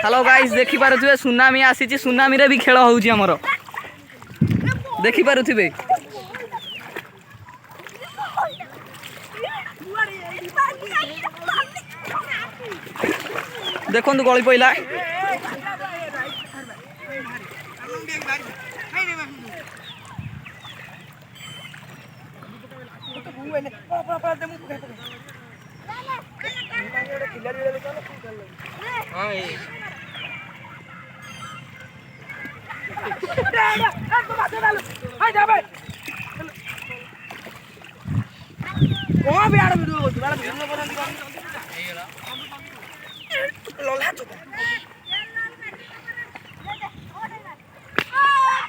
hello guys देखि पारुथिबे tsunami आसीची tsunami रे भी खेल होउची हमरो देखि पारुथिबे देखंतु गळी पइला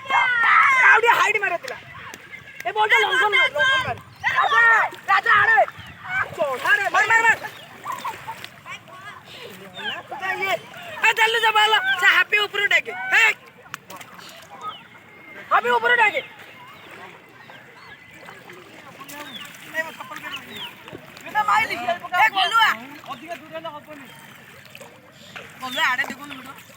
हाइट मारे तिला ए बोलता लंघन मार राजा आड़े अरे मार मार मार ये ए जल्दी जा बाला से हैप्पी ऊपर उठाके हे हैप्पी ऊपर उठाके ए वो कपल के बिना माई लिखी ए गोलुआ अधिक दूर न हबनी गोलुआ आड़े देखो न